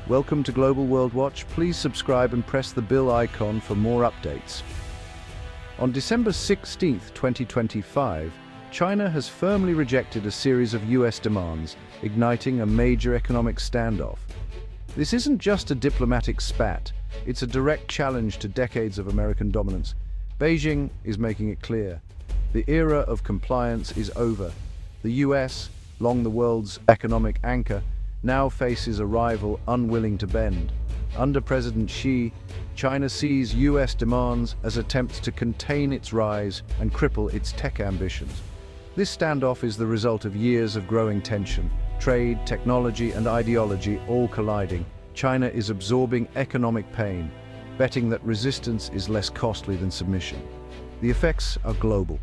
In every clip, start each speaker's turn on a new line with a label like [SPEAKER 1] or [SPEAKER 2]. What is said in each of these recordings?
[SPEAKER 1] Welcome to Global World Watch. Please subscribe and press the bell icon for more updates. On December 16, 2025, China has firmly rejected a series of US demands, igniting a major economic standoff. This isn't just a diplomatic spat, it's a direct challenge to decades of American dominance. Beijing is making it clear. The era of compliance is over. The US, long the world's economic anchor, now faces a rival unwilling to bend. Under President Xi, China sees US demands as attempts to contain its rise and cripple its tech ambitions. This standoff is the result of years of growing tension. Trade, technology, and ideology all colliding. China is absorbing economic pain, betting that resistance is less costly than submission. The effects are global.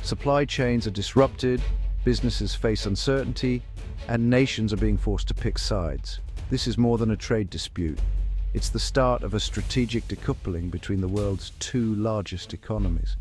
[SPEAKER 1] Supply chains are disrupted, businesses face uncertainty, and nations are being forced to pick sides. This is more than a trade dispute. It's the start of a strategic decoupling between the world's two largest economies.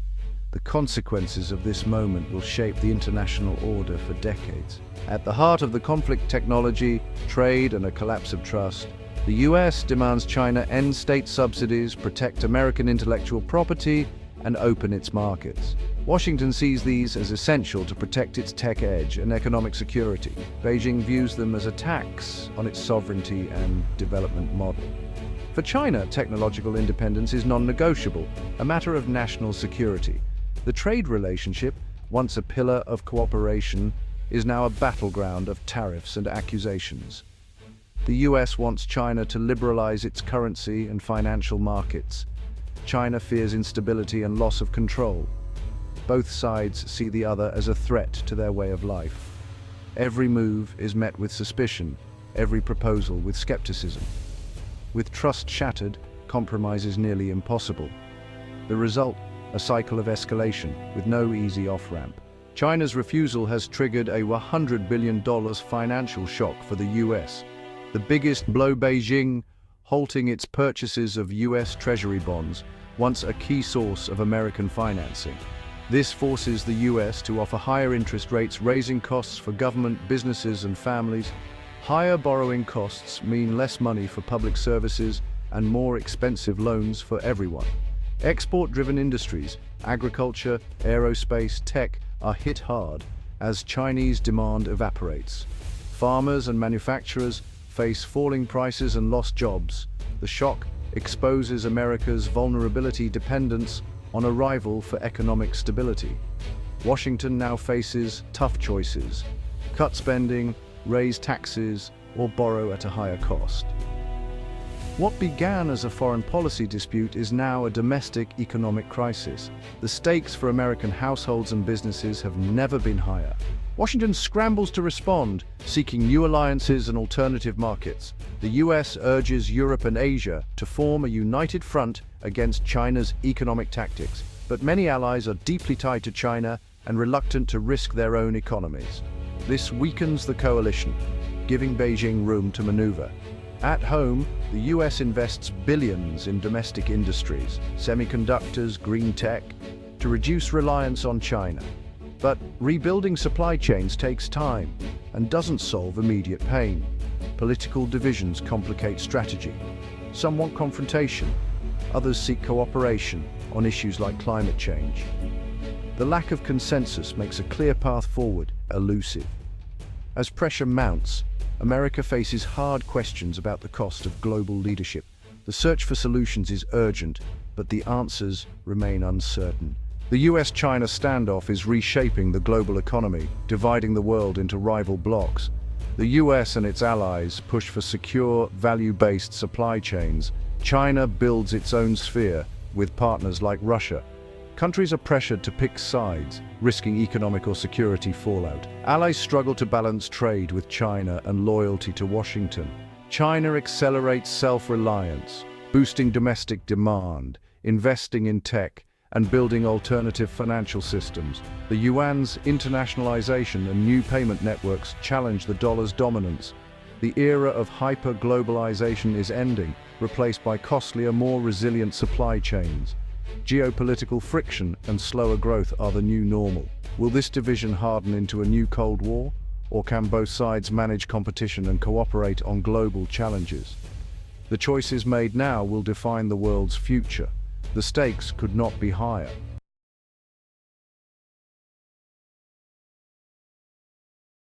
[SPEAKER 1] The consequences of this moment will shape the international order for decades. At the heart of the conflict, technology, trade, and a collapse of trust. The US demands China end state subsidies, protect American intellectual property, and open its markets. Washington sees these as essential to protect its tech edge and economic security. Beijing views them as attacks on its sovereignty and development model. For China, technological independence is non-negotiable, a matter of national security. The trade relationship, once a pillar of cooperation, is now a battleground of tariffs and accusations. The US wants China to liberalize its currency and financial markets. China fears instability and loss of control. Both sides see the other as a threat to their way of life. Every move is met with suspicion, every proposal with skepticism. With trust shattered, compromise is nearly impossible. The result, a cycle of escalation with no easy off-ramp. China's refusal has triggered a $100 billion financial shock for the US. The biggest blow, Beijing halting its purchases of US Treasury bonds, once a key source of American financing. This forces the US to offer higher interest rates, raising costs for government, businesses, and families. Higher borrowing costs mean less money for public services and more expensive loans for everyone. Export-driven industries, agriculture, aerospace, tech are hit hard as Chinese demand evaporates. Farmers and manufacturers face falling prices and lost jobs. The shock exposes America's vulnerability dependence on a rival for economic stability. Washington now faces tough choices: cut spending, raise taxes, or borrow at a higher cost. What began as a foreign policy dispute is now a domestic economic crisis. The stakes for American households and businesses have never been higher. Washington scrambles to respond, seeking new alliances and alternative markets. The US urges Europe and Asia to form a united front against China's economic tactics, but many allies are deeply tied to China and reluctant to risk their own economies. This weakens the coalition, giving Beijing room to maneuver. At home, the US invests billions in domestic industries, semiconductors, green tech, to reduce reliance on China. But rebuilding supply chains takes time and doesn't solve immediate pain. Political divisions complicate strategy. Some want confrontation, others seek cooperation on issues like climate change. The lack of consensus makes a clear path forward elusive. As pressure mounts, America faces hard questions about the cost of global leadership. The search for solutions is urgent, but the answers remain uncertain. The US-China standoff is reshaping the global economy, dividing the world into rival blocs. The US and its allies push for secure, value-based supply chains. China builds its own sphere with partners like Russia. Countries are pressured to pick sides, risking economic or security fallout. Allies struggle to balance trade with China and loyalty to Washington. China accelerates self-reliance, boosting domestic demand, investing in tech, and building alternative financial systems. The yuan's internationalization and new payment networks challenge the dollar's dominance. The era of hyper-globalization is ending, replaced by costlier, more resilient supply chains. Geopolitical friction and slower growth are the new normal. Will this division harden into a new Cold War? Or can both sides manage competition and cooperate on global challenges? The choices made now will define the world's future. The stakes could not be higher.